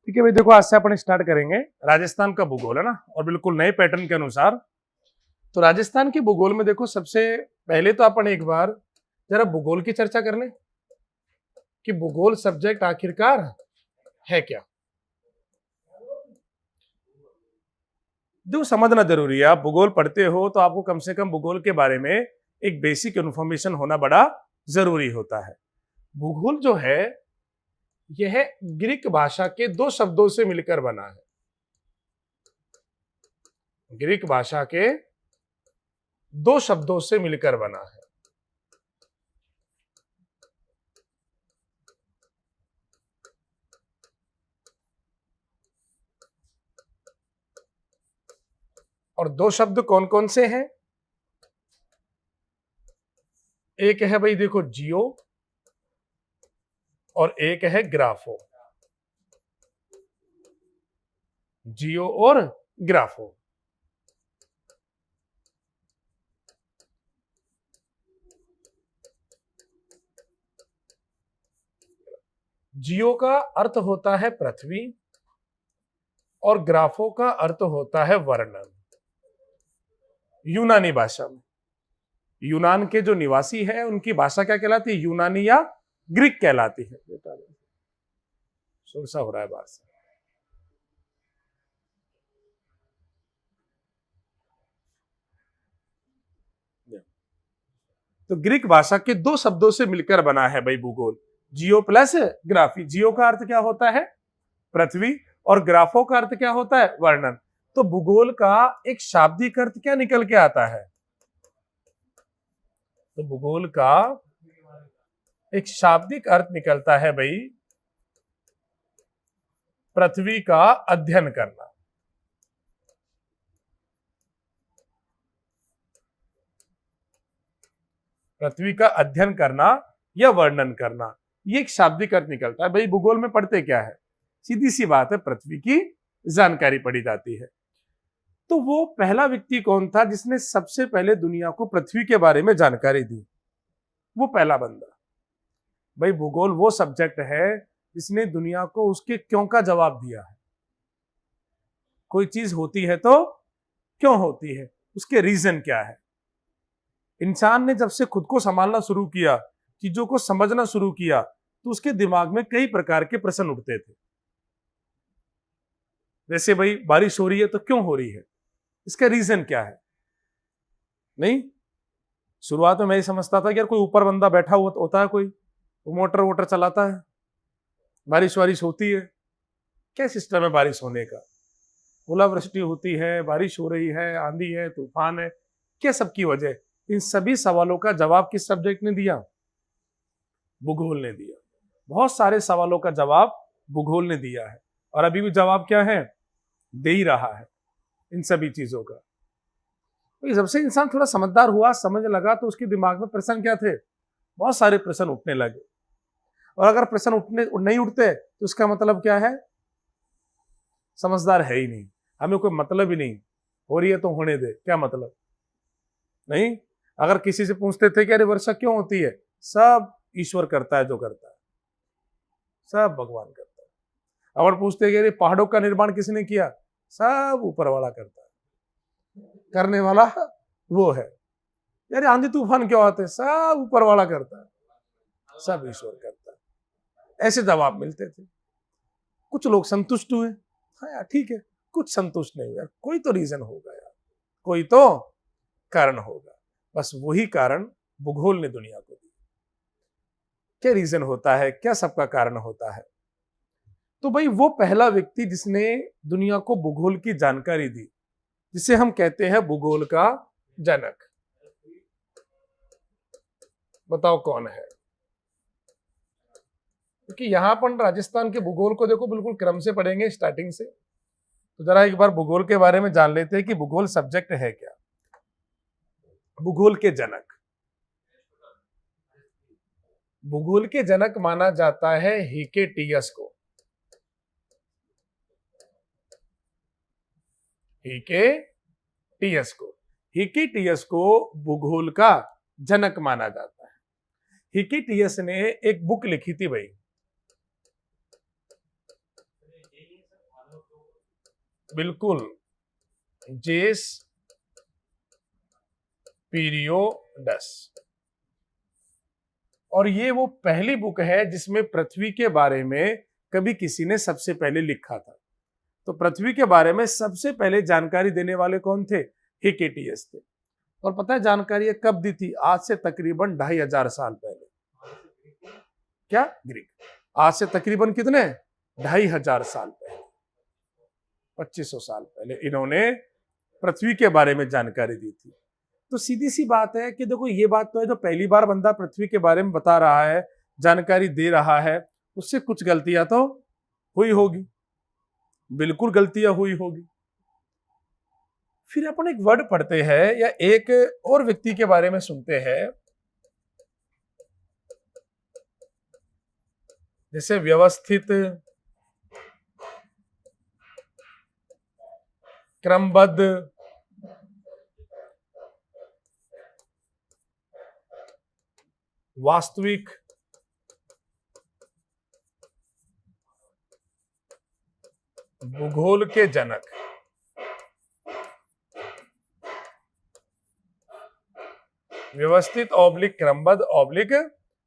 ठीक है भाई, देखो आज से अपन स्टार्ट करेंगे राजस्थान का भूगोल, है ना, और बिल्कुल नए पैटर्न के अनुसार। तो राजस्थान के भूगोल में देखो, सबसे पहले तो अपन एक बार जरा भूगोल की चर्चा कर लें कि भूगोल सब्जेक्ट आखिरकार है क्या। जो समझना जरूरी है, आप भूगोल पढ़ते हो तो आपको कम से कम भूगोल के बारे में एक बेसिक इन्फॉर्मेशन होना बड़ा जरूरी होता है। भूगोल जो है यह ग्रीक भाषा के दो शब्दों से मिलकर बना है। ग्रीक भाषा के दो शब्दों से मिलकर बना है। और दो शब्द कौन कौन से हैं? एक है भाई देखो जियो, और एक है ग्राफो। जियो और ग्राफो। जियो का अर्थ होता है पृथ्वी और ग्राफो का अर्थ होता है वर्णन। यूनानी भाषा में, यूनान के जो निवासी है उनकी भाषा क्या कहलाती है? यूनानी या ग्रीक कहलाती है। शोर सा हो रहा है बाहर से। तो ग्रीक भाषा के दो शब्दों से मिलकर बना है भाई भूगोल, जियो प्लस ग्राफी। जियो का अर्थ क्या होता है? पृथ्वी, और ग्राफो का अर्थ क्या होता है? वर्णन। तो भूगोल का एक शाब्दिक अर्थ क्या निकल के आता है? तो भूगोल का एक शाब्दिक अर्थ निकलता है भाई पृथ्वी का अध्ययन करना। पृथ्वी का अध्ययन करना या वर्णन करना, ये एक शाब्दिक अर्थ निकलता है। भाई भूगोल में पढ़ते क्या है? सीधी सी बात है, पृथ्वी की जानकारी पढ़ी जाती है। तो वो पहला व्यक्ति कौन था जिसने सबसे पहले दुनिया को पृथ्वी के बारे में जानकारी दी? वो पहला बंदा। भाई भूगोल वो सब्जेक्ट है जिसने दुनिया को उसके क्यों का जवाब दिया है। कोई चीज होती है तो क्यों होती है, उसके रीजन क्या है। इंसान ने जब से खुद को संभालना शुरू किया, चीजों को समझना शुरू किया, तो उसके दिमाग में कई प्रकार के प्रश्न उठते थे। जैसे भाई बारिश हो रही है तो क्यों हो रही है, इसका रीजन क्या है? नहीं, शुरुआत में मैं ही समझता था कि यार कोई ऊपर बंदा बैठा हुआ होता है, कोई वो मोटर वोटर चलाता है, बारिश वारिश होती है। क्या सिस्टम है बारिश होने का? ओलावृष्टि होती है, बारिश हो रही है, आंधी है, तूफान है, क्या सबकी वजह? इन सभी सवालों का जवाब किस सब्जेक्ट ने दिया? भूगोल ने दिया। बहुत सारे सवालों का जवाब भूगोल ने दिया है, और अभी भी जवाब क्या है? दे ही रहा है इन सभी चीजों का। तो जब से इंसान थोड़ा समझदार हुआ, समझ लगा, तो उसके दिमाग में प्रश्न क्या थे? बहुत सारे प्रश्न उठने लगे। और अगर प्रश्न उठने नहीं उठते तो उसका मतलब क्या है? समझदार है ही नहीं, हमें कोई मतलब ही नहीं, हो रही है तो होने दे, क्या मतलब? नहीं, अगर किसी से पूछते थे कि अरे वर्षा क्यों होती है, सब ईश्वर करता है जो करता है, सब भगवान करता है। अगर पूछते कि अरे पहाड़ों का निर्माण किसने किया, सब ऊपर वाला करता है, करने वाला वो है। यार आंधी तूफान क्यों आते, सब ऊपर वाला करता है, सब ईश्वर करता है। ऐसे जवाब मिलते थे। कुछ लोग संतुष्ट हुए, हाँ यार ठीक है, कुछ संतुष्ट नहीं हुआ, कोई तो रीजन होगा यार, कोई तो कारण होगा। बस वही कारण भूगोल ने दुनिया को दी। क्या रीजन होता है, क्या सबका कारण होता है? तो भाई वो पहला व्यक्ति जिसने दुनिया को भूगोल की जानकारी दी, जिसे हम कहते हैं भूगोल का जनक, बताओ कौन है? क्योंकि यहां पर राजस्थान के भूगोल को देखो बिल्कुल क्रम से पढ़ेंगे स्टार्टिंग से। तो जरा एक बार भूगोल के बारे में जान लेते हैं कि भूगोल सब्जेक्ट है क्या। भूगोल के जनक, भूगोल के जनक माना जाता है हिकेटियस को। हिकेटियस को, हिकेटियस को भूगोल का जनक माना जाता है। हिकेटियस ने एक बुक लिखी थी भाई, बिल्कुल, जेस पीरियोडस। और ये वो पहली बुक है जिसमें पृथ्वी के बारे में कभी किसी ने सबसे पहले लिखा था। तो पृथ्वी के बारे में सबसे पहले जानकारी देने वाले कौन थे? हिकेटियस थे। और पता है जानकारी ये कब दी थी? आज से तकरीबन 2500 साल पहले। क्या? ग्रीक। आज से तकरीबन कितने? 2500 साल पहले, 2500 साल पहले इन्होंने पृथ्वी के बारे में जानकारी दी थी। तो सीधी सी बात है कि देखो, ये बात तो है, जो पहली बार बंदा पृथ्वी के बारे में बता रहा है, जानकारी दे रहा है, उससे कुछ गलतियां तो हुई होगी, बिल्कुल गलतियां हुई होगी। फिर अपन एक वर्ड पढ़ते हैं या एक और व्यक्ति के बारे में सुनते हैं, जैसे व्यवस्थित, क्रमबद्ध, वास्तविक, भूगोल के जनक। व्यवस्थित ऑब्लिक क्रमबद्ध ऑब्लिक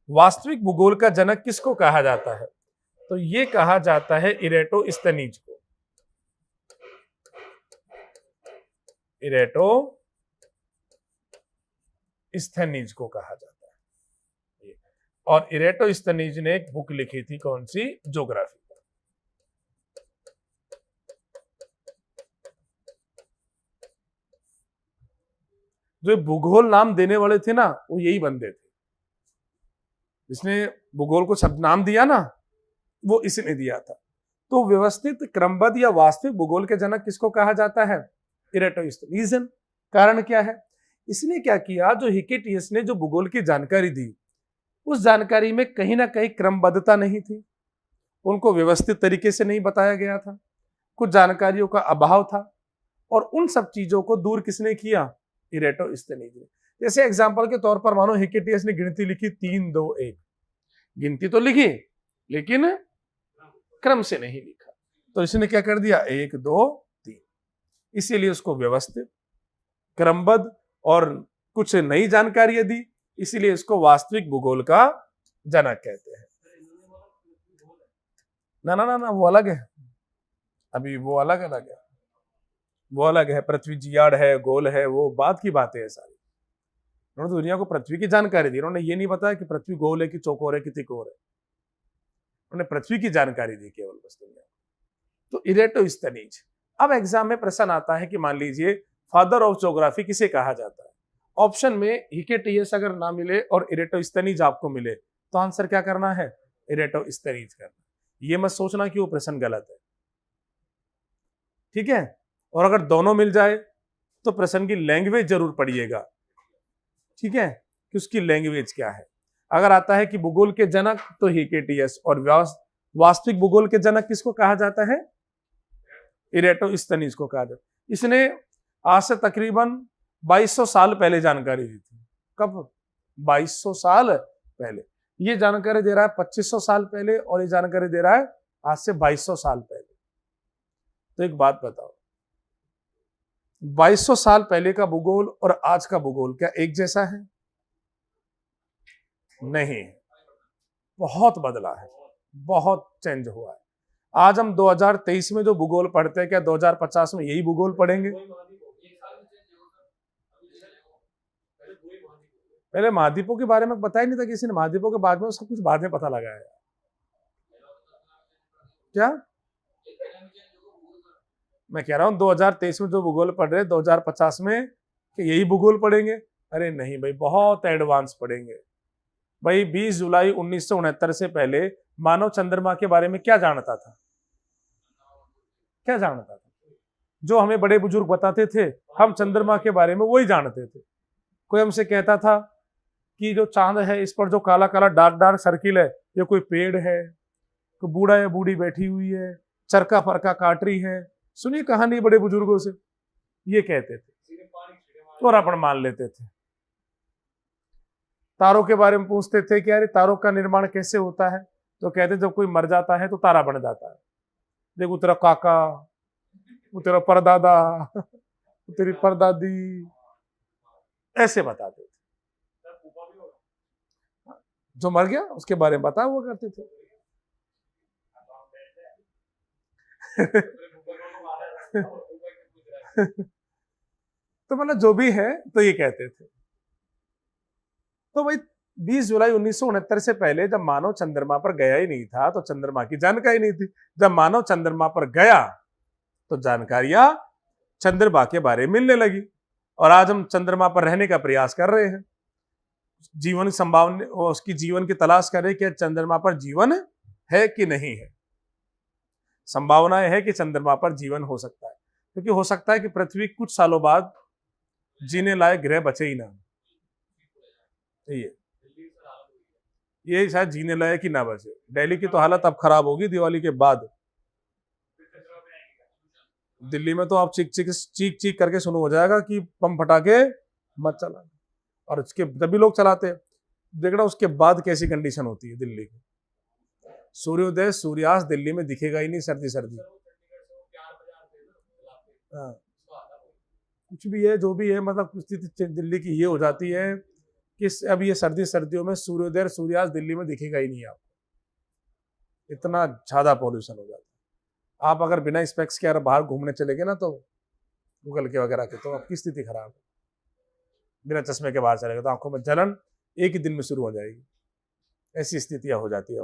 वास्तविक भूगोल का जनक किसको कहा जाता है? तो ये कहा जाता है इरेटोस्थनीज को। इरेटोस्थनीज को कहा जाता है। और इरेटोस्थनीज ने एक बुक लिखी थी, कौन सी? ज्योग्राफी। जो भूगोल नाम देने वाले थे ना, वो यही बंदे थे। इसने भूगोल को शब्द नाम दिया ना, वो इसने दिया था। तो व्यवस्थित, क्रमबद्ध या वास्तविक भूगोल के जनक किसको कहा जाता है? इरेटोस्थनीज। कारण क्या है? इसने क्या किया, जो हिकेटियस ने जो भूगोल की जानकारी दी, उस जानकारी में कहीं ना कहीं क्रमबद्धता नहीं थी, उनको व्यवस्थित तरीके से नहीं बताया गया था, कुछ जानकारियों का अभाव था। और उन सब चीजों को दूर किसने किया? इरेटोस्थनीज ने। जैसे एग्जाम्पल के तौर पर मानो हिकेटियस ने गिनती लिखी 3 2 1, गिनती तो लिखी लेकिन क्रम से नहीं लिखा, तो इसने क्या कर दिया? 1 2 3। इसीलिए उसको व्यवस्थित, क्रमबद्ध और कुछ नई जानकारियां दी, इसीलिए इसको वास्तविक भूगोल का जनक कहते हैं। ना ना ना ना, वो अलग है, अभी वो अलग अलग है, वो अलग है। पृथ्वी जियाड़ है, गोल है, वो बात की बातें है सारी। उन्होंने दुनिया को पृथ्वी की जानकारी दी, उन्होंने ये नहीं बताया कि पृथ्वी गोल है कि चौकोर है कि तिकोर है। उन्होंने पृथ्वी की जानकारी दी केवल बस दुनिया। तो इरेटोस्थनीज। अब एग्जाम में प्रश्न आता है कि मान लीजिए फादर ऑफ ज्योग्राफी किसे कहा जाता है? ऑप्शन में हिकेटियस अगर ना मिले और इरेटोस्थनीज आपको मिले, तो आंसर क्या करना है? इरेटोस्थनीज करना। ये मत सोचना कि वो प्रश्न गलत है, ठीक है? और अगर दोनों मिल जाए तो प्रश्न की लैंग्वेज जरूर पढ़िएगा, ठीक है, कि उसकी लैंग्वेज क्या है। अगर आता है कि भूगोल के जनक, तो हिकेटियस, और वास्तविक भूगोल के जनक किसको कहा जाता है? इरेटोस्थनीज को कहा जाता है। इसने आज से तकरीबन 2200 साल पहले जानकारी दी थी। कब? 2200 साल पहले। ये जानकारी दे रहा है 2500 साल पहले, और ये जानकारी दे रहा है आज से 2200 साल पहले। तो एक बात बताओ, 2200 साल पहले का भूगोल और आज का भूगोल क्या एक जैसा है? नहीं, बहुत बदला है, बहुत चेंज हुआ है। आज हम 2023 में जो भूगोल पढ़ते हैं, क्या 2050 में यही भूगोल पढ़ेंगे? पहले महाद्वीपों के बारे में पता ही नहीं था किसी ने, महाद्वीपों के बाद में सब कुछ बाद में पता लगा है। क्या मैं कह रहा हूं, 2023 में जो भूगोल पढ़ रहे, 2050 में कि यही भूगोल पढ़ेंगे? अरे नहीं भाई, बहुत एडवांस पढ़ेंगे भाई। 20 जुलाई 1969 से पहले मानव चंद्रमा के बारे में क्या जानता था? क्या जानता था? जो हमें बड़े बुजुर्ग बताते थे, हम चंद्रमा के बारे में वही जानते थे। कोई हमसे कहता था कि जो चांद है, इस पर जो काला काला डार्क डार्क सर्किल है, ये कोई पेड़ है, कोई बूढ़ा या बूढ़ी बैठी हुई है, चरखा फरका काट रही है। सुनिए कहानी बड़े बुजुर्गों से, ये कहते थे और अपन मान लेते थे। तारों के बारे में पूछते थे कि यार तारों का निर्माण कैसे होता है, तो कहते जब कोई मर जाता है तो तारा बन जाता है। देखो तेरा काका, वो तेरा परदादा, वो तेरी परदादी, ऐसे बताते थे। जो मर गया उसके बारे में बता हुआ करते थे। तो मतलब जो भी है तो ये कहते थे। तो भाई 20 जुलाई 1969 से पहले जब मानव चंद्रमा पर गया ही नहीं था तो चंद्रमा की जानकारी नहीं थी। जब मानव चंद्रमा पर गया तो जानकारियां चंद्रमा के बारे में मिलने लगी और आज हम चंद्रमा पर रहने का प्रयास कर रहे हैं। जीवन संभावना, उसकी जीवन की तलाश कर रहे हैं कि चंद्रमा पर जीवन है कि नहीं है। संभावनाएं है कि चंद्रमा पर जीवन हो सकता है, क्योंकि हो सकता है कि पृथ्वी कुछ सालों बाद जीने लायक ग्रह बचे ही ना। ये शायद जीने लायक ही ना बचे। दिल्ली की तो हालत अब खराब होगी दिवाली के बाद। दिल्ली में तो आप चीख चीख चीख करके सुनो हो जाएगा कि बम फटाके मत चला, और उसके तभी लोग चलाते हैं। देखना उसके बाद कैसी कंडीशन होती है दिल्ली की। सूर्योदय सूर्यास्त दिल्ली में दिखेगा ही नहीं, सर्दी सर्दी। हाँ, कुछ भी है जो भी है, मतलब स्थिति दिल्ली की ये हो जाती है कि अब ये सर्दियों में सूर्योदय सूर्यास्त दिल्ली में दिखेगा ही नहीं आपको, इतना ज्यादा पॉल्यूशन हो जाता है। आप अगर बिना स्पेक्स के अगर बाहर घूमने चले गए ना, तो गूगल के वगैरह के, तो आपकी स्थिति खराब है। बिना चश्मे के बाहर चले गए तो आंखों में जलन एक ही दिन में शुरू हो जाएगी। ऐसी स्थितियां हो जाती है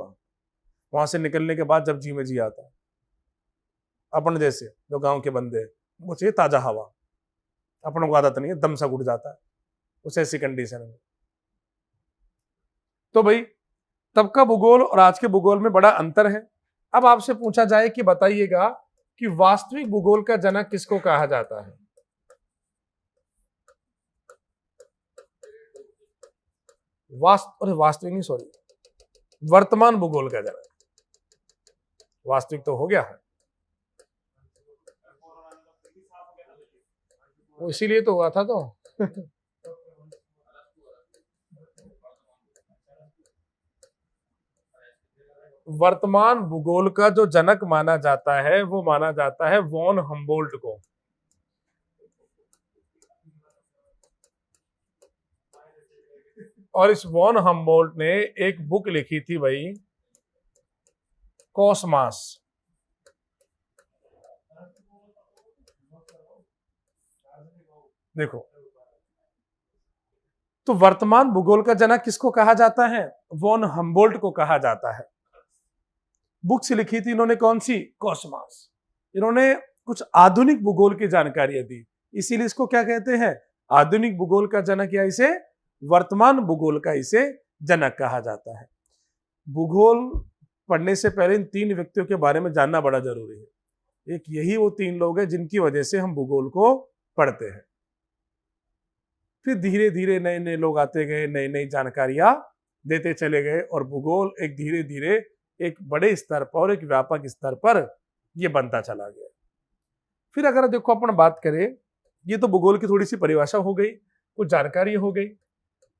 वहां से निकलने के बाद जब जी में जी आता है। अपन जैसे जो गांव के बंदे हैं, वो चाहिए ताजा हवा, अपनों को आदत नहीं है, दम सा घुट जाता है उस ऐसी कंडीशन में। तो भाई तब का भूगोल और आज के भूगोल में बड़ा अंतर है। अब आपसे पूछा जाए कि बताइएगा कि वास्तविक भूगोल का जनक किसको कहा जाता है? वास्तविक नहीं, सॉरी, वर्तमान भूगोल का जनक। वास्तविक तो हो गया है, वो इसीलिए तो हुआ था। तो वर्तमान भूगोल का जो जनक माना जाता है वो माना जाता है वॉन हम्बोल्ट को। और इस वॉन हम्बोल्ट ने एक बुक लिखी थी भाई, कॉस्मास। देखो, तो वर्तमान भूगोल का जनक किसको कहा जाता है? वॉन हम्बोल्ट को कहा जाता है। बुक्स लिखी थी इन्होंने, कौन सी? कॉस्मास। इन्होंने कुछ आधुनिक भूगोल की जानकारियां दी, इसीलिए इसको क्या कहते हैं? आधुनिक भूगोल का जनक, या इसे वर्तमान भूगोल का इसे जनक कहा जाता है। भूगोल पढ़ने से पहले इन तीन व्यक्तियों के बारे में जानना बड़ा जरूरी है। एक यही वो तीन लोग हैं जिनकी वजह से हम भूगोल को पढ़ते हैं। फिर धीरे धीरे नए नए लोग आते गए, नई नई जानकारियां देते चले गए, और भूगोल एक धीरे धीरे एक बड़े स्तर पर, एक व्यापक स्तर पर ये बनता चला गया। फिर अगर देखो अपन बात करें, ये तो भूगोल की थोड़ी सी परिभाषा हो गई, कुछ जानकारी हो गई।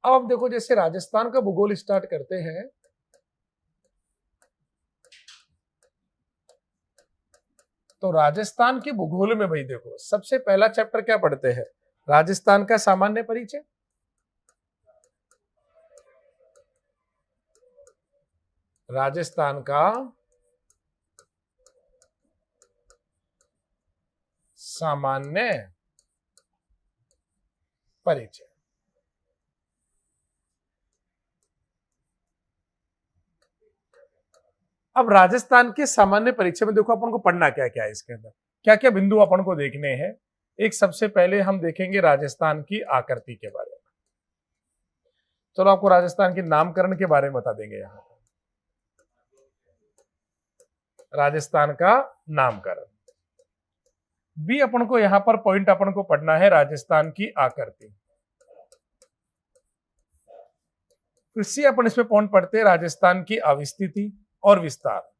अब आप देखो, जैसे राजस्थान का भूगोल स्टार्ट करते हैं, तो राजस्थान के भूगोल में भाई देखो, सबसे पहला चैप्टर क्या पढ़ते हैं? राजस्थान का सामान्य परिचय। राजस्थान का सामान्य परिचय। अब राजस्थान के सामान्य परिचय में देखो अपन को पढ़ना क्या क्या है, इसके अंदर क्या क्या बिंदु अपन को देखने हैं। एक सबसे पहले हम देखेंगे राजस्थान की आकृति के बारे में। चलो आपको राजस्थान के नामकरण के बारे में बता देंगे। यहाँ राजस्थान का नामकरण भी अपन को यहां पर पॉइंट अपन को पढ़ना है, राजस्थान की आकृति। फिर से अपन इसमें पॉइंट पढ़ते हैं राजस्थान की अवस्थिति और विस्तार।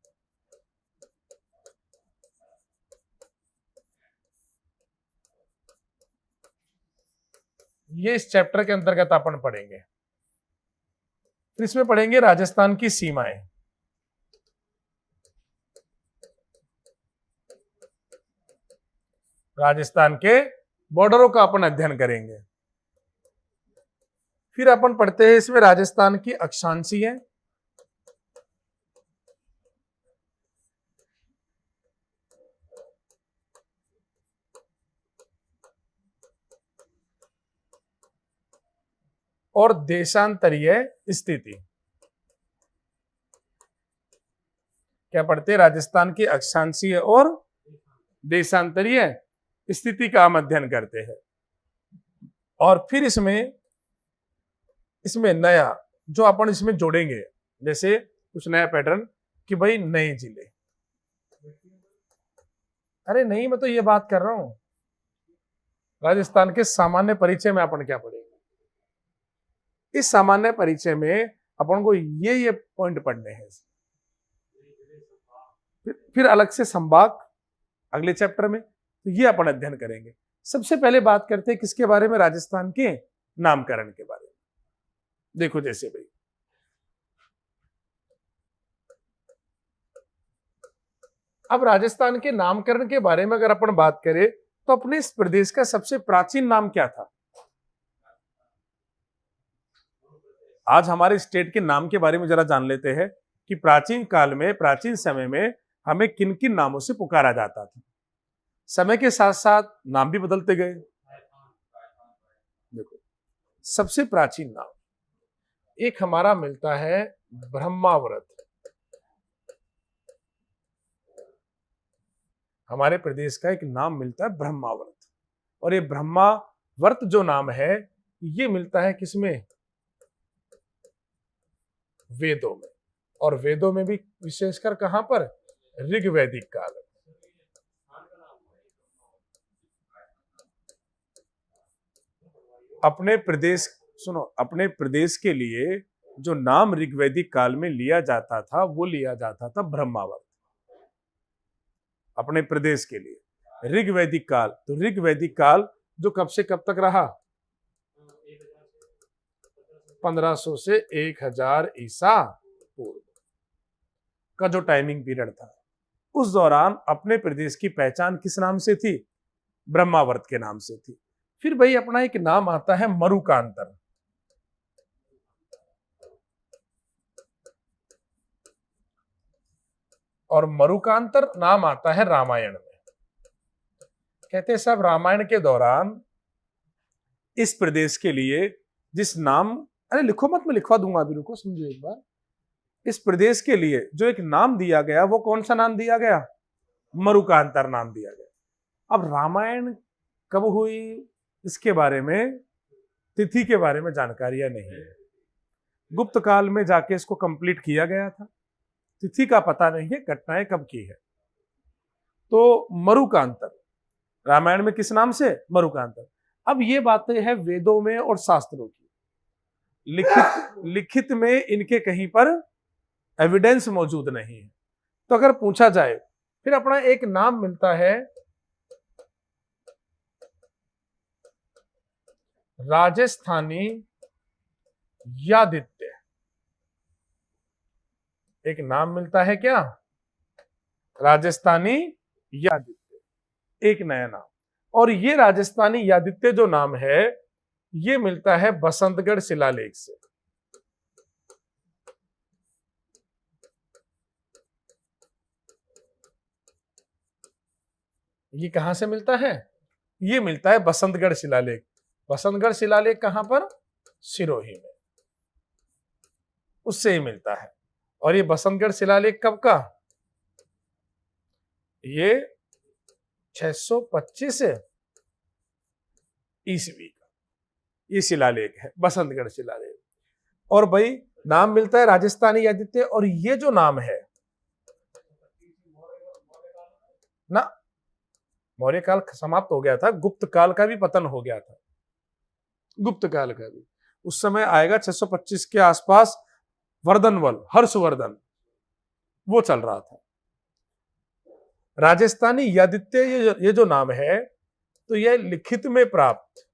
ये इस चैप्टर के अंतर्गत अपन पढ़ेंगे। फिर इसमें पढ़ेंगे राजस्थान की सीमाएं। राजस्थान के बॉर्डरों का अपन अध्ययन करेंगे। फिर अपन पढ़ते हैं इसमें राजस्थान की अक्षांशीय और देशांतरीय स्थिति। क्या पढ़ते हैं? राजस्थान की अक्षांशीय और देशांतरीय स्थिति का हम अध्ययन करते हैं। और फिर इसमें नया जो अपन इसमें जोड़ेंगे, जैसे कुछ नया पैटर्न कि भाई नए जिले। अरे नहीं, मैं तो ये बात कर रहा हूं राजस्थान के सामान्य परिचय में अपन क्या पढ़ेंगे। इस सामान्य परिचय में अपन को ये पॉइंट पढ़ने हैं। फिर अलग से संभाग अगले चैप्टर में, तो ये अपन अध्ययन करेंगे। सबसे पहले बात करते हैं किसके बारे में? राजस्थान के नामकरण के बारे में। देखो जैसे भाई अब राजस्थान के नामकरण के बारे में अगर अपन बात करें तो अपने इस प्रदेश का सबसे प्राचीन नाम क्या था? आज हमारे स्टेट के नाम के बारे में जरा जान लेते हैं कि प्राचीन काल में, प्राचीन समय में हमें किन किन नामों से पुकारा जाता था। समय के साथ साथ नाम भी बदलते गए। देखो सबसे प्राचीन नाम एक हमारा मिलता है ब्रह्मावर्त। हमारे प्रदेश का एक नाम मिलता है ब्रह्मावर्त, और ये ब्रह्मावर्त जो नाम है ये मिलता है किसमें? वेदों में। और वेदों में भी विशेषकर कहां पर? ऋग्वैदिक काल। अपने प्रदेश, सुनो, अपने प्रदेश के लिए जो नाम ऋग्वैदिक काल में लिया जाता था वो लिया जाता था ब्रह्मावर्त। अपने प्रदेश के लिए ऋग्वैदिक काल, तो ऋग्वैदिक काल जो कब से कब तक रहा? 1500 से 1000 ईसा पूर्व का जो टाइमिंग पीरियड था, उस दौरान अपने प्रदेश की पहचान किस नाम से थी? ब्रह्मावर्त के नाम से थी। फिर भाई अपना एक नाम आता है मरुकांतर। और मरुकांतर नाम आता है रामायण में। कहते हैं साहब रामायण के दौरान इस प्रदेश के लिए जिस नाम, अरे लिखो मत, मैं लिखवा दूंगा अभी, रुको समझो एक बार। इस प्रदेश के लिए जो एक नाम दिया गया वो कौन सा नाम दिया गया? मरुकांतर नाम दिया गया। अब रामायण कब हुई इसके बारे में, तिथि के बारे में जानकारियां नहीं है। गुप्त काल में जाके इसको कंप्लीट किया गया था, तिथि का पता नहीं है, घटनाएं कब की है। तो मरुकांतर रामायण में किस नाम से? मरुकांतर। अब ये बातें हैं वेदों में और शास्त्रों की, लिखित में इनके कहीं पर एविडेंस मौजूद नहीं है। तो अगर पूछा जाए, फिर अपना एक नाम मिलता है राजस्थानी यादित्य। एक नाम मिलता है क्या? राजस्थानी यादित्य, एक नया नाम। और ये राजस्थानी यादित्य जो नाम है ये मिलता है बसंतगढ़ शिलालेख से। ये कहां से मिलता है? ये मिलता है बसंतगढ़ शिलालेख। बसंतगढ़ शिलालेख कहां पर? सिरोही में, उससे ही मिलता है। और ये बसंतगढ़ शिलालेख कब का? ये 625 ईस्वी का ये शिलालेख है, बसंतगढ़ शिलालेख। और भाई नाम मिलता है राजस्थानी यादित्य। और ये जो नाम है ना, मौर्य काल समाप्त हो गया था, गुप्त काल का भी पतन हो गया था। गुप्त काल का भी उस समय आएगा 625 के आसपास, वर्धनवल, हर्षवर्धन वो चल रहा था। राजस्थानी यादित्य ये जो नाम है, तो यह लिखित में प्राप्त,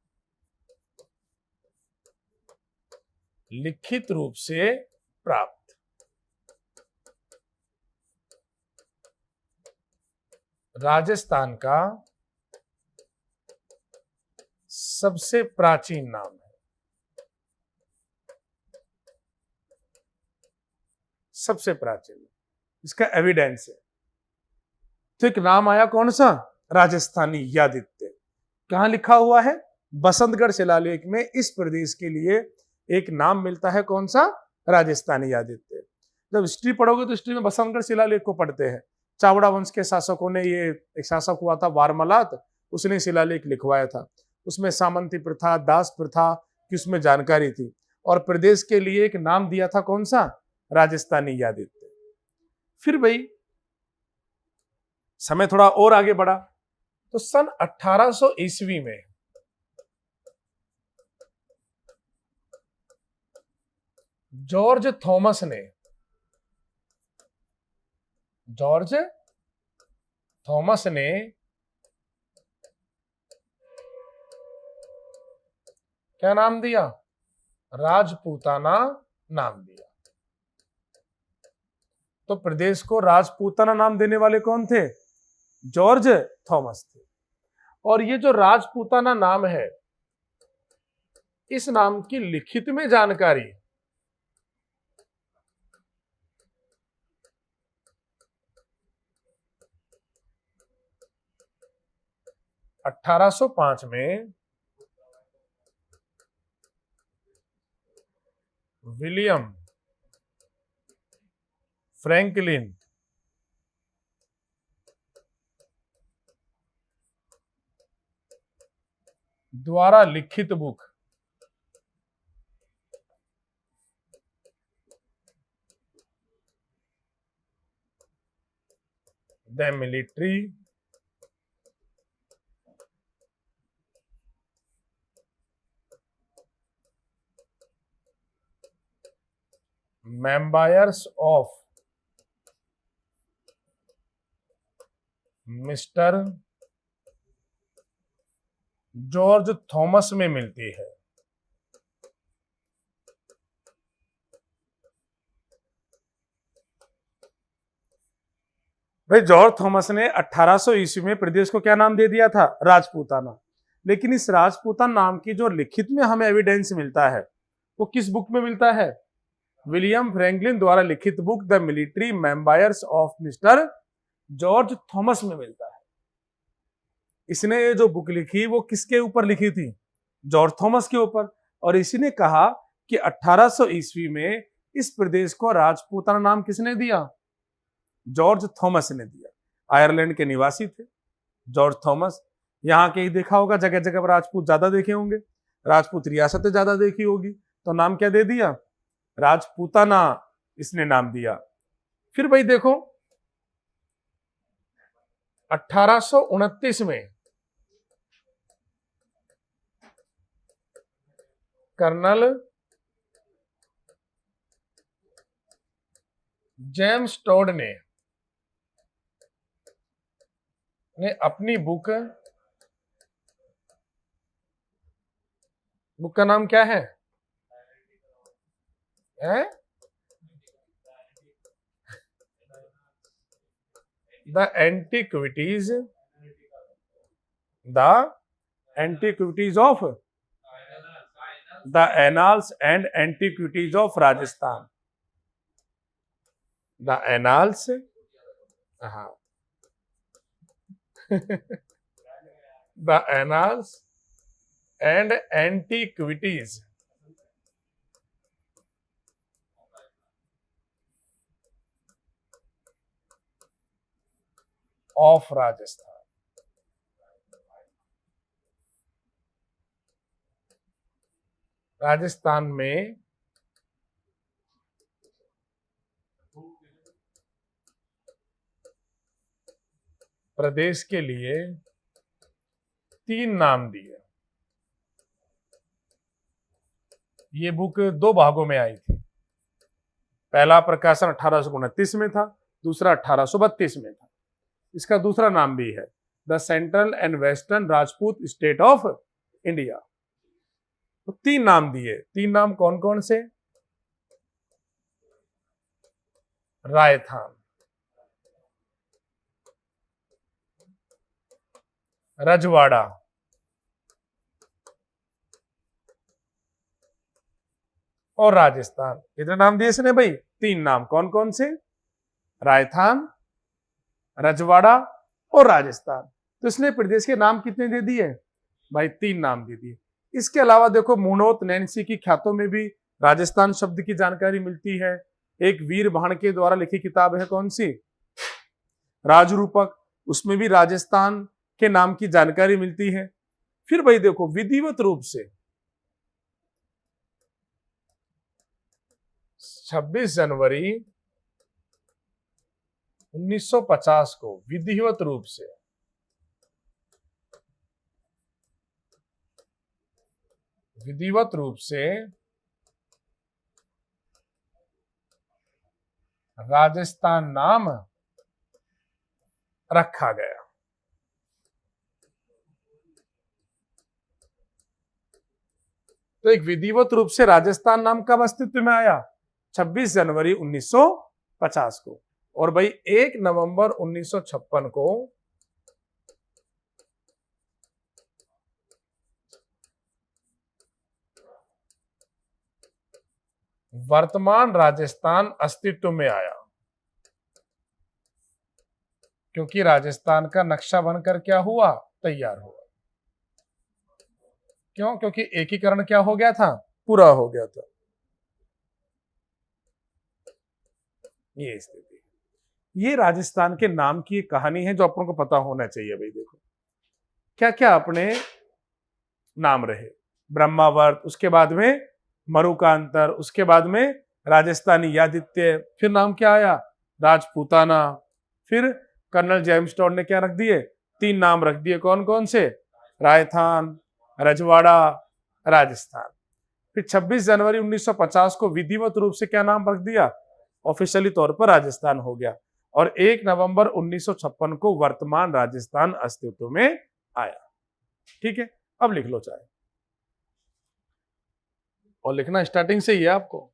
लिखित रूप से प्राप्त राजस्थान का सबसे प्राचीन नाम है, सबसे प्राचीन, इसका एविडेंस है। तो एक नाम आया कौन सा, राजस्थानी यादित्य। कहां लिखा हुआ है, बसंतगढ़ शिलालेख में इस प्रदेश के लिए एक नाम मिलता है, कौन सा, राजस्थानी यादित्य। जब हिस्ट्री पढ़ोगे तो हिस्ट्री में बसंतगढ़ शिलालेख को पढ़ते हैं। चावड़ा वंश के शासकों ने, ये एक शासक हुआ था वारमलात, उसने शिलालेख लिखवाया था। उसमें सामंती प्रथा, दास प्रथा की उसमें जानकारी थी, और प्रदेश के लिए एक नाम दिया था, कौन सा, राजस्थानी यादित्य। फिर भाई समय थोड़ा और आगे बढ़ा, तो सन 1800 ईस्वी में जॉर्ज थॉमस ने, जॉर्ज थॉमस ने क्या नाम दिया, राजपूताना नाम दिया। तो प्रदेश को राजपूताना नाम देने वाले कौन थे, जॉर्ज थॉमस थे। और ये जो राजपूताना नाम है, इस नाम की लिखित में जानकारी 1805 में विलियम फ्रैंकलिन द्वारा लिखित book the military memoirs of mister George Thomas में मिलती है। भाई जॉर्ज थॉमस ने 1800 ईस्वी में प्रदेश को क्या नाम दे दिया था, राजपूताना। लेकिन इस राजपूताना नाम की जो लिखित में हमें एविडेंस मिलता है, वो किस बुक में मिलता है, विलियम फ्रैंकलिन द्वारा लिखित book the military memoirs of mister George Thomas में मिलता है। इसने ये जो बुक लिखी वो किसके ऊपर लिखी थी, जॉर्ज थॉमस के ऊपर। और इसी ने कहा कि 1800 ईस्वी में इस प्रदेश को राजपूताना नाम किसने दिया, जॉर्ज थॉमस ने दिया। आयरलैंड के निवासी थे जॉर्ज थॉमस। यहाँ के ही देखा होगा, जगह जगह पर राजपूत ज्यादा देखे होंगे, राजपूत रियासतें ज्यादा देखी होगी, तो नाम क्या दे दिया, राजपूताना इसने नाम दिया। फिर भाई देखो 1829 में कर्नल जेम्स टोड ने अपनी बुक का नाम क्या है, the antiquities of the annals and antiquities of Rajasthan, the annals, हाँ the annals and antiquities of Rajasthan. Rajasthan में प्रदेश के लिए 3 नाम दिए। ये बुक 2 भागों में आई थी। पहला प्रकाशन 1829 में था, दूसरा 1832 में था। इसका दूसरा नाम भी है the central and western Rajput state of India. तो 3 नाम दिए। 3 नाम कौन कौन से, रायथान, रजवाड़ा और राजस्थान। कितने नाम दिए इसने भाई? 3 नाम। कौन कौन से? राजस्थान, रजवाड़ा और राजस्थान। तो इसने प्रदेश के नाम कितने दे दिए भाई? 3 नाम दे दिए। इसके अलावा देखो मुनोत नैन्सी की ख्यातों में भी राजस्थान शब्द की जानकारी मिलती है। एक वीर भाणके द्वारा लिखी किताब है कौन सी? राजरूपक, उसमें भी राजस्थान के नाम की जानकारी मिलती है। फिर भाई देखो विधिवत रूप से 26 जनवरी 1950 को विधिवत रूप से राजस्थान नाम रखा गया। तो एक विधिवत रूप से राजस्थान नाम कब अस्तित्व में आया? 26 जनवरी 1950 को। और भाई 1 नवंबर 1956 को वर्तमान राजस्थान अस्तित्व में आया, क्योंकि राजस्थान का नक्शा बनकर क्या हुआ? तैयार हुआ। क्यों? क्योंकि एकीकरण क्या हो गया था? पूरा हो गया था। ये स्थिति, ये राजस्थान के नाम की एक कहानी है जो अपन को पता होना चाहिए। भाई देखो क्या क्या अपने नाम रहे। ब्रह्मावर्त, उसके बाद में मरुकांतर, उसके बाद में राजस्थानी यादित्य, फिर नाम क्या आया? राजपूताना। फिर कर्नल जेम्स टॉड ने क्या रख दिए? 3 नाम रख दिए। कौन कौन से? राजस्थान, रजवाड़ा, राजस्थान। फिर 26 जनवरी 1950 को विधिवत रूप से क्या नाम रख दिया? ऑफिशियली तौर पर राजस्थान हो गया। और 1 नवंबर 1956 को वर्तमान राजस्थान अस्तित्व में आया। ठीक है, अब लिख लो चाहे, और लिखना स्टार्टिंग से ही है आपको।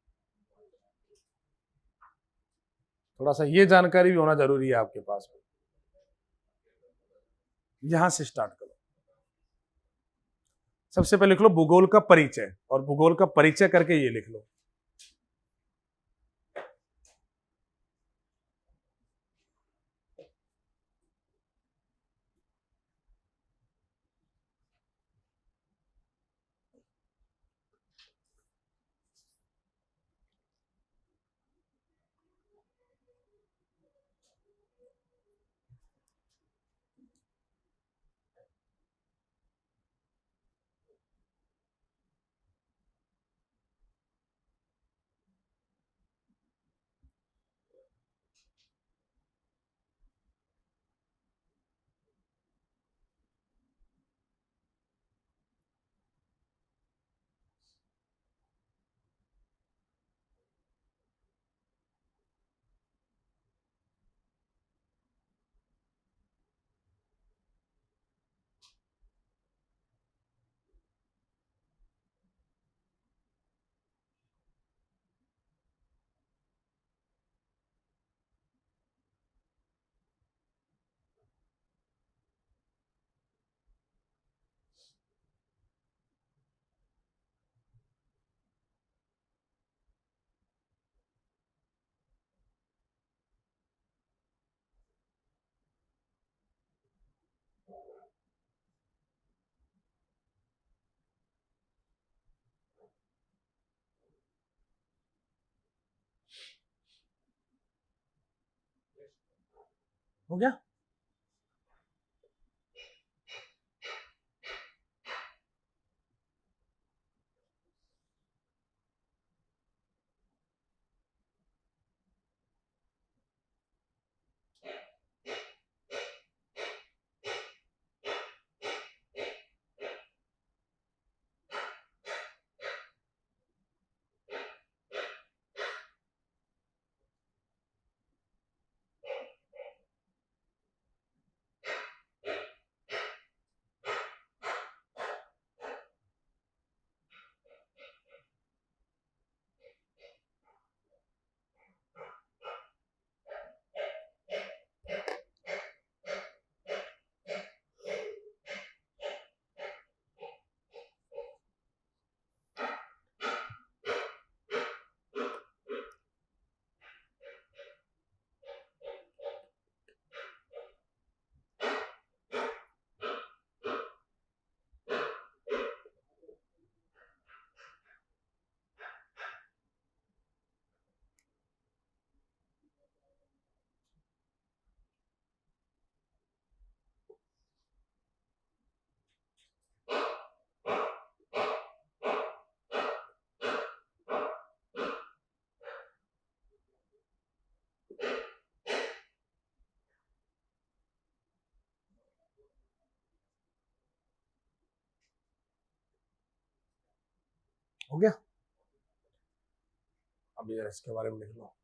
थोड़ा सा ये जानकारी भी होना जरूरी है आपके पास में। यहां से स्टार्ट करो। सबसे पहले लिख लो भूगोल का परिचय, और भूगोल का परिचय करके ये लिख लो। हो गया? हो गया। अब जरा इसके बारे में लिख लो।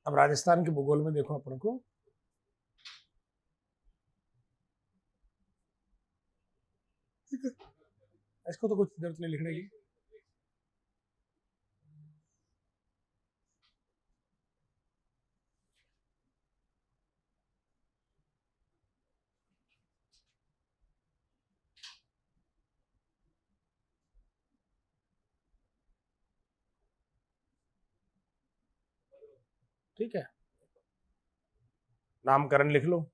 अब राजस्थान के भूगोल में देखो अपन को, इसको तो कुछ जरूरत नहीं लिखने की। ठीक है, नामकरण लिख लो।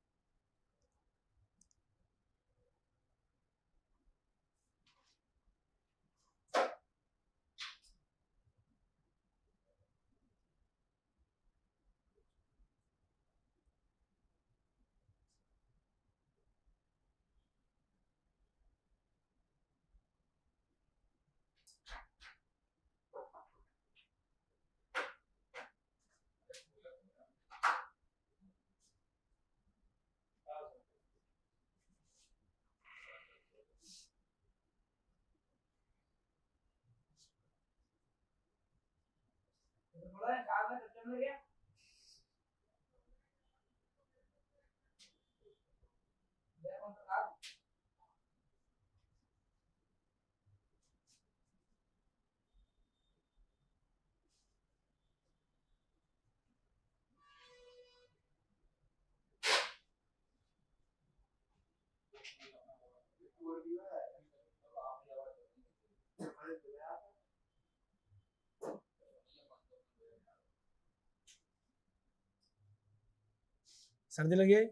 सर्दी लगी है?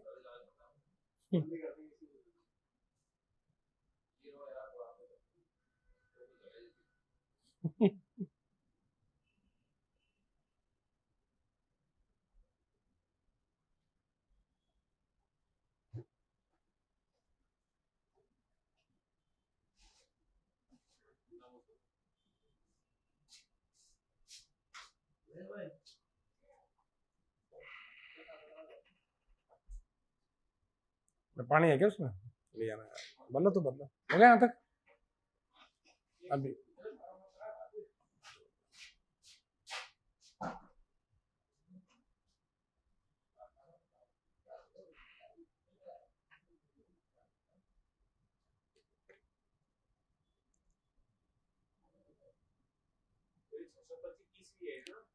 पानी है क्या उसमें? ले आना है, बदलो तो बदलो। हो गया यहाँ तक? अभी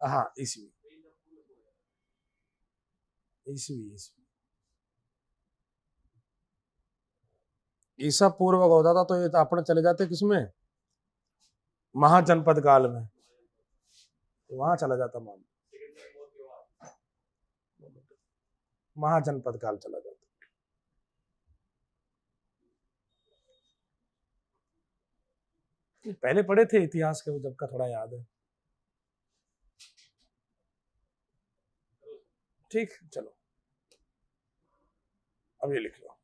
हाँ, ईसवी ईसवी ईसवी ईसा पूर्व होता था तो ये तो अपने चले जाते किसमें, महाजनपद काल में, तो वहां चला जाता मान, महाजनपद काल चला जाता। पहले पढ़े थे इतिहास के, जब का थोड़ा याद है। ठीक, चलो अब ये लिख लो।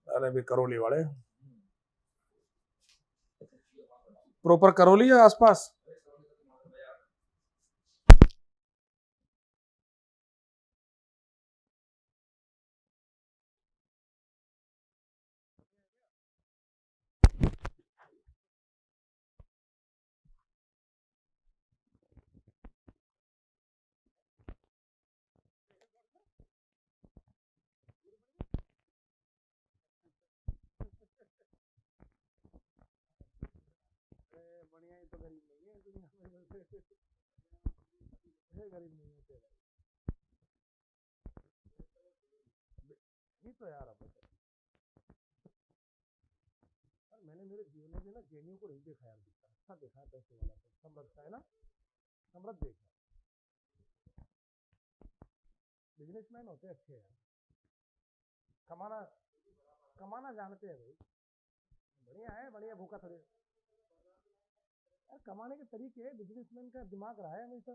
अरे भी करौली वाले, प्रॉपर करौली या आसपास? बढ़िया, ही तो गरीब नहीं है दुनिया में, गरीब नहीं है। तो यार अब मैंने मेरे जीवन में भी ना गेनियों को नहीं देखा यार, दिखता अच्छा देखा है पैसे वाला, तो समृद्ध का है ना, समृद्ध देखा, बिजनेसमैन होते अच्छे यार, कमाना कमाना जानते हैं भाई, बढ़िया है, बढ़िया, भूखा थोड़ी यार, कमाने के तरीके है, बिजनेसमैन का दिमाग रहा है हमेशा।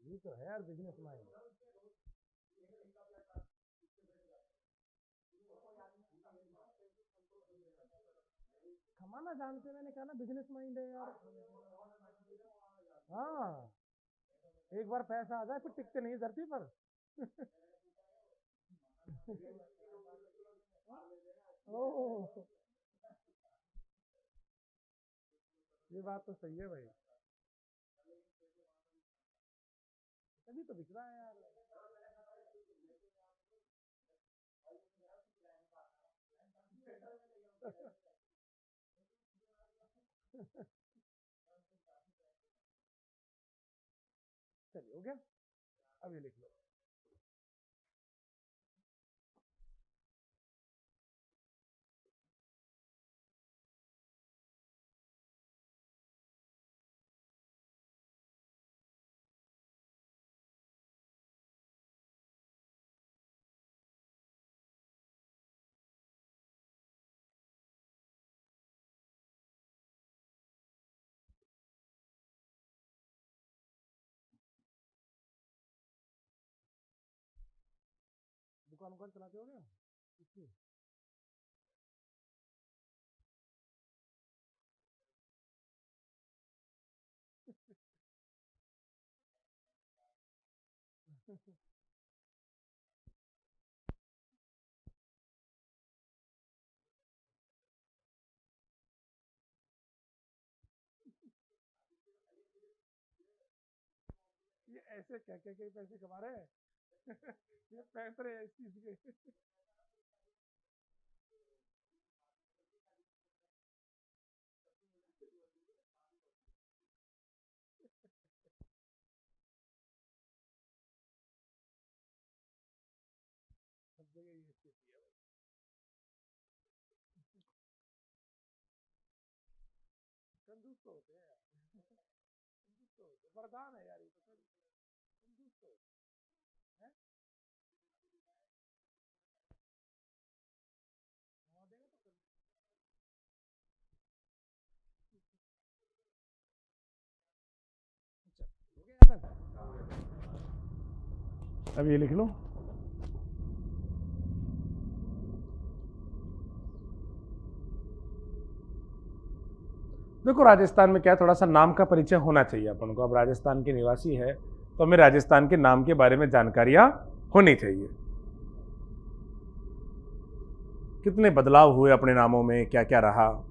ये तो है यार बिजनेसमैन, कमाना जानते, मैंने कहा ना बिजनेस माइंड है यार। हाँ, एक बार पैसा आ जाए फिर टिकते नहीं धरती पर। ओह, ये बात तो सही है भाई, तभी तो दिख रहा है यार। चलिए, हो गया, अब ये लिख लो। दुकान उकान चलाते हो क्या इसकी? ये ऐसे क्या क्या के पैसे कमा रहे हैं। ये पैसे इस चीज के। सब जगह ये स्थिति है। कंजूस तो होते हैं यार, कंजूस तो होते हैं, वरदान है यार, ये तो कंजूस तो होते हैं। कमा देगा तो हो गया यार। अब ये लिख लो। देखो राजस्थान में क्या, थोड़ा सा नाम का परिचय होना चाहिए अपन को, अब राजस्थान के निवासी है तो हमें राजस्थान के नाम के बारे में जानकारियां होनी चाहिए, कितने बदलाव हुए अपने नामों में, क्या क्या रहा।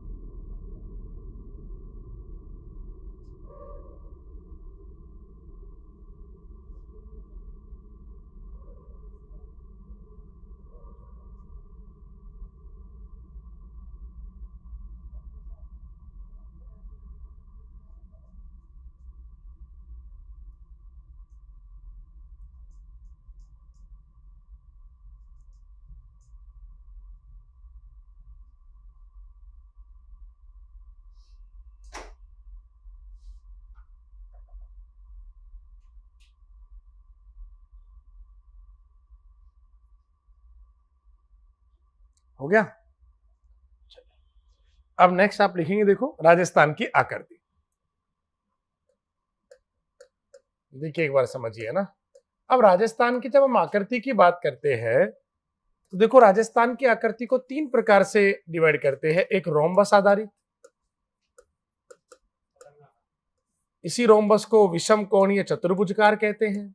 हो गया। अब नेक्स्ट आप लिखेंगे, देखो राजस्थान की आकृति, देखिए एक बार समझिए ना। अब राजस्थान की जब हम आकृति की बात करते हैं तो देखो राजस्थान की आकृति को तीन प्रकार से डिवाइड करते हैं। एक रोम्बस आधारित, इसी रोम्बस को विषम कोणीय चतुर्भुजकार कहते हैं।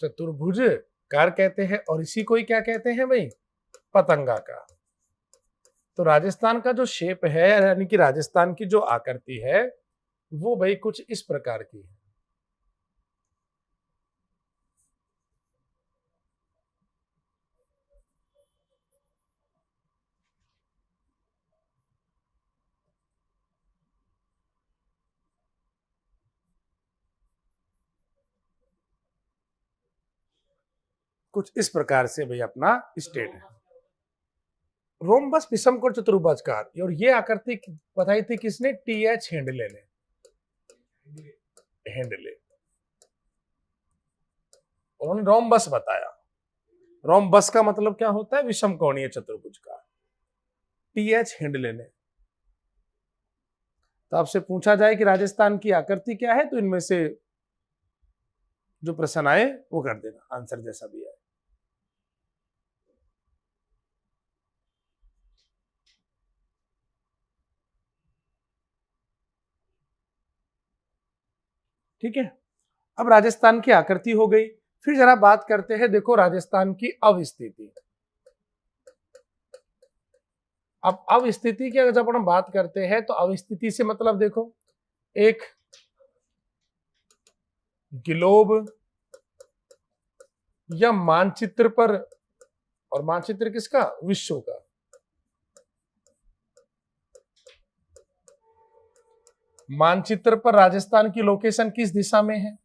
चतुर्भुज कार कहते हैं, और इसी को ही क्या कहते हैं भाई, पतंगाकार। तो राजस्थान का जो शेप है, यानी कि राजस्थान की जो आकृति है, वो भाई कुछ इस प्रकार की है। कुछ इस प्रकार से भाई अपना स्टेट है। रोमबस विषमकोण चतुर्भुजाकार, और ये आकृति बताई थी किसने? टी.एच. हेंडले ने। हेंडले, उन्होंने रोमबस बताया। रोमबस का मतलब क्या होता है? विषमकोणीय चतुर्भुज का। टी.एच. हेंडले ने। तो आपसे पूछा जाए कि राजस्थान की आकृति क्या है, तो इनमें से जो प्रश्न आए वो कर देना, आंसर जैसा भी है। ठीक है, अब राजस्थान की आकृति हो गई। फिर जरा बात करते हैं, देखो राजस्थान की अवस्थिति। अब अवस्थिति की अगर जब हम बात करते हैं, तो अवस्थिति से मतलब देखो, एक ग्लोब या मानचित्र पर, और मानचित्र किसका? विश्व का। मानचित्र पर राजस्थान की लोकेशन किस दिशा में है?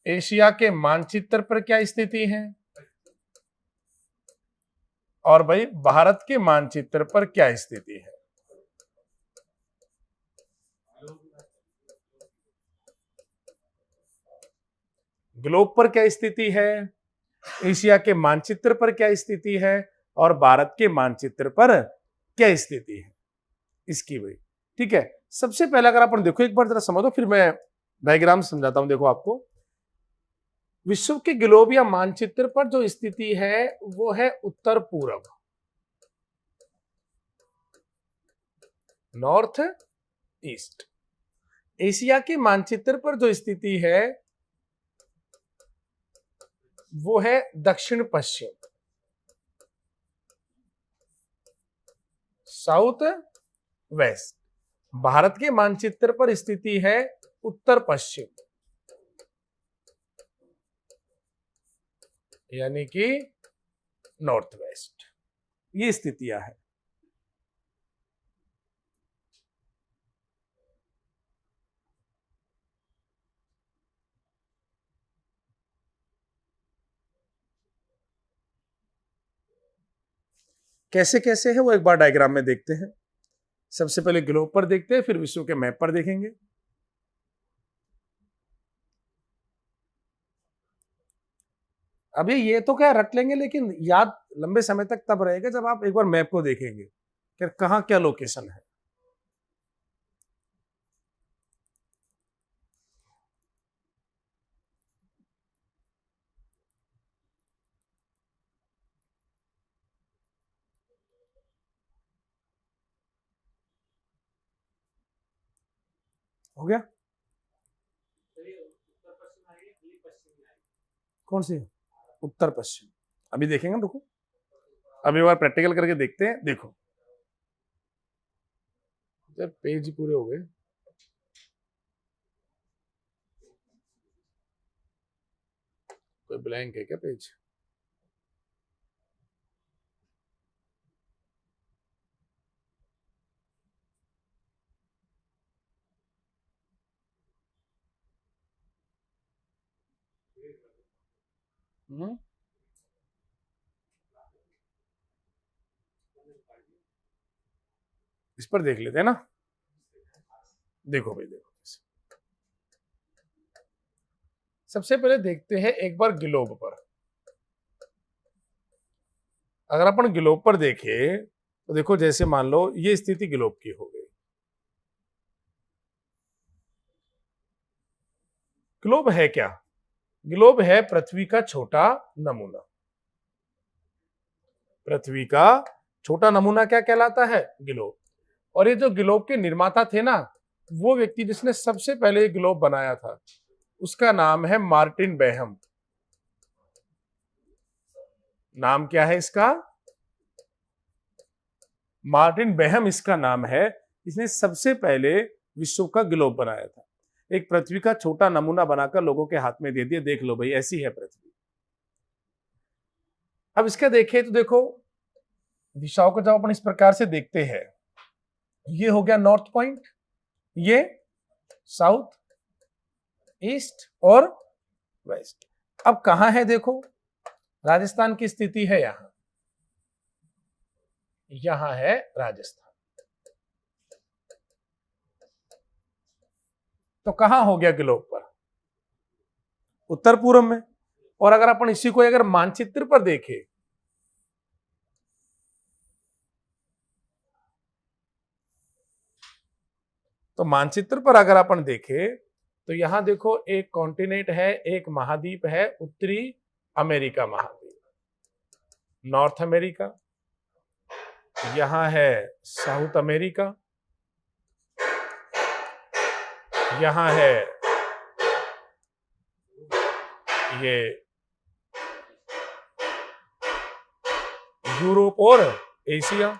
एशिया के मानचित्र पर क्या स्थिति है? और भाई भारत के मानचित्र पर क्या स्थिति है? ग्लोब पर क्या स्थिति है, एशिया के मानचित्र पर क्या स्थिति है, और भारत के मानचित्र पर क्या स्थिति है इसकी भाई। ठीक है, सबसे पहले अगर अपन देखो, एक बार जरा समझो, फिर मैं डायग्राम समझाता हूं। देखो आपको, विश्व के ग्लोब या मानचित्र पर जो स्थिति है वो है उत्तर पूर्व, नॉर्थ ईस्ट। एशिया के मानचित्र पर जो स्थिति है वो है दक्षिण पश्चिम, साउथ वेस्ट। भारत के मानचित्र पर स्थिति है उत्तर पश्चिम, यानी कि नॉर्थ वेस्ट। ये स्थितियां है। कैसे कैसे है वो एक बार डायग्राम में देखते हैं। सबसे पहले ग्लोब पर देखते हैं, फिर विश्व के मैप पर देखेंगे। अभी ये तो क्या रट लेंगे, लेकिन याद लंबे समय तक तब रहेगा जब आप एक बार मैप को देखेंगे कि कहां क्या लोकेशन है। हो गया? कौन सी? उत्तर पश्चिम। अभी देखेंगे, रुको, अभी एक बार प्रैक्टिकल करके देखते हैं। देखो, जब पेज पूरे हो गए, कोई ब्लैंक है क्या पेज? इस पर देख लेते हैं ना। देखो भाई, देखो, सबसे पहले देखते हैं एक बार ग्लोब पर। अगर अपन ग्लोब पर देखें तो देखो, जैसे मान लो ये स्थिति ग्लोब की हो गई। ग्लोब है क्या? ग्लोब है पृथ्वी का छोटा नमूना। पृथ्वी का छोटा नमूना क्या कहलाता है? ग्लोब। और ये जो ग्लोब के निर्माता थे ना, वो व्यक्ति जिसने सबसे पहले ग्लोब बनाया था, उसका नाम है मार्टिन बेहम। नाम क्या है इसका? मार्टिन बेहम इसका नाम है। इसने सबसे पहले विश्व का ग्लोब बनाया था। एक पृथ्वी का छोटा नमूना बनाकर लोगों के हाथ में दे दिया, देख लो भाई ऐसी है पृथ्वी। अब इसका देखें तो देखो दिशाओं को जब अपन इस प्रकार से देखते हैं, ये हो गया नॉर्थ पॉइंट, ये साउथ, ईस्ट और वेस्ट। अब कहां है देखो, राजस्थान की स्थिति है यहां है राजस्थान। तो कहां हो गया ग्लोब पर? उत्तर पूर्व में। और अगर अपन इसी को अगर मानचित्र पर देखें, तो मानचित्र पर अगर अपन देखें तो यहां देखो एक कॉन्टिनेंट है, एक महाद्वीप है, उत्तरी अमेरिका महाद्वीप, नॉर्थ अमेरिका। यहां है साउथ अमेरिका, यहां है ये यूरोप और एशिया।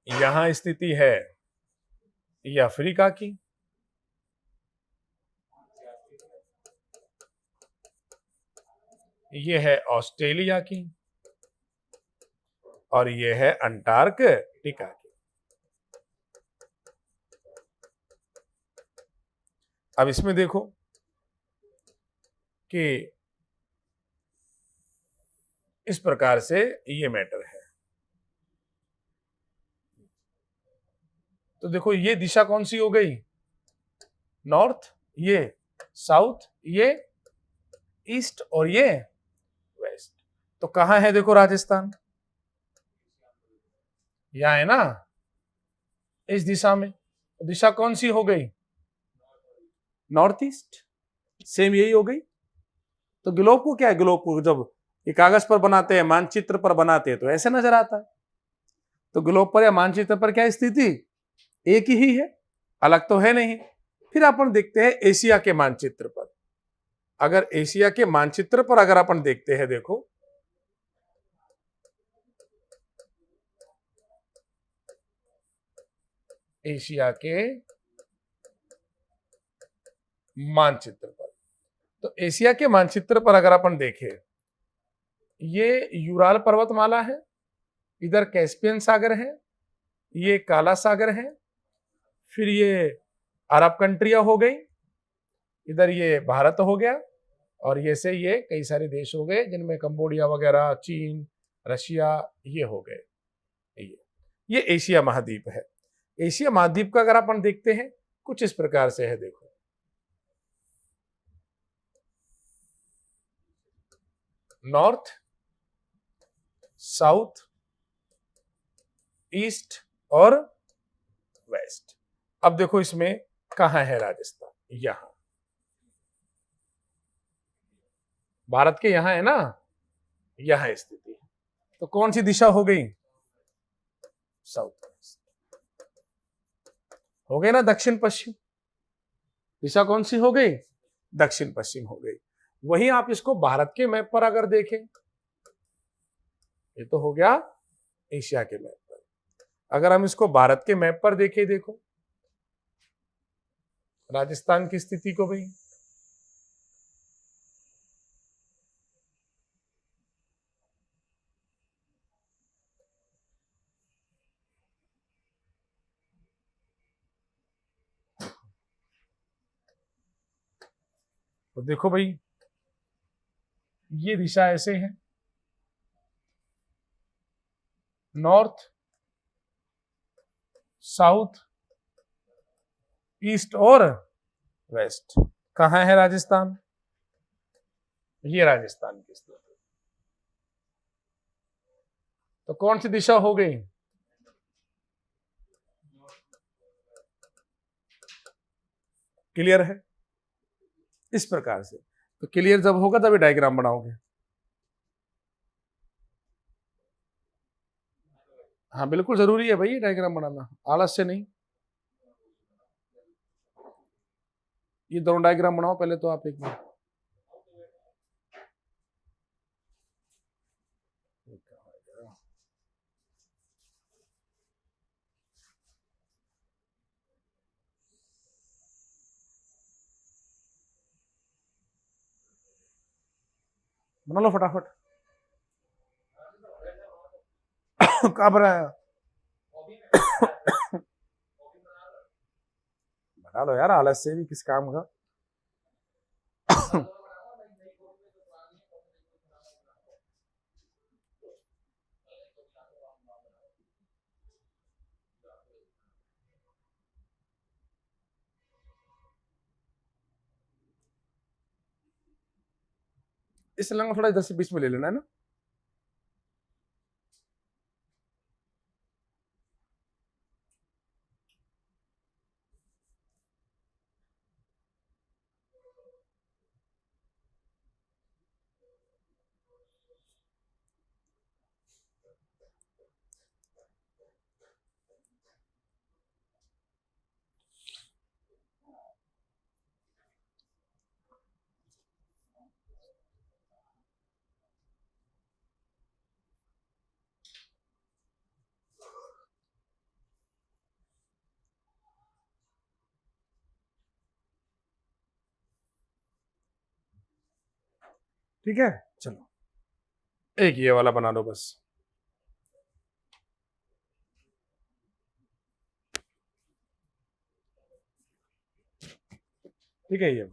यहां स्थिति है ये अफ्रीका की, ये है ऑस्ट्रेलिया की, और ये है अंटार्कटिका की। अब इसमें देखो कि इस प्रकार से ये मैटर है। तो देखो ये दिशा कौन सी हो गई? नॉर्थ, ये साउथ, ये ईस्ट और ये वेस्ट। तो कहां है देखो राजस्थान? यहां है ना, इस दिशा में। तो दिशा कौन सी हो गई? North east. सेम यही हो गई। तो ग्लोब को क्या है, ग्लोब को जब ये कागज पर बनाते हैं, मानचित्र पर बनाते हैं, तो ऐसे नजर आता है। तो ग्लोब पर या मानचित्र पर क्या स्थिति? एक ही है, अलग तो है नहीं। फिर अपन देखते हैं एशिया के मानचित्र पर। अगर एशिया के मानचित्र पर अगर अपन देखते हैं, देखो एशिया के मानचित्र पर, तो एशिया के मानचित्र पर अगर अपन देखें, ये यूराल पर्वतमाला है, इधर कैस्पियन सागर है, ये काला सागर है, फिर ये अरब कंट्रियां हो गई, इधर ये भारत हो गया, और ये से ये कई सारे देश हो गए जिनमें कंबोडिया वगैरह, चीन, रशिया, ये हो गए। ये एशिया महाद्वीप है। एशिया महाद्वीप का अगर अपन देखते हैं कुछ इस प्रकार से है, देखो नॉर्थ, साउथ, ईस्ट और वेस्ट। अब देखो इसमें कहां है राजस्थान? यहां, भारत के यहां है ना, यहां स्थिति है। तो कौन सी दिशा हो गई? साउथ वेस्ट हो गई ना, दक्षिण पश्चिम। दिशा कौन सी हो गई? दक्षिण पश्चिम हो गई। वहीं आप इसको भारत के मैप पर अगर देखें, ये तो हो गया एशिया के मैप पर। अगर हम इसको भारत के मैप पर देखें, देखो राजस्थान की स्थिति को भाई, तो देखो भाई ये दिशा ऐसे है, नॉर्थ, साउथ, ईस्ट और वेस्ट। कहां है राजस्थान? ये राजस्थान की स्थिति। तो कौन सी दिशा हो गई? क्लियर है? इस प्रकार से। तो क्लियर जब होगा तभी डायग्राम बनाओगे। हाँ बिल्कुल जरूरी है भाई डायग्राम बनाना, आलस से नहीं। ये दोनों डायग्राम बनाओ पहले तो आप एक बार। बना लो फटाफट। कहाँ बनाया? बना लो यार, आलस्य भी किस काम का। इस लंग थोड़ा इधर से बीच में ले लेना है ना। ठीक है, चलो एक ये वाला बना लो बस। ठीक है, ये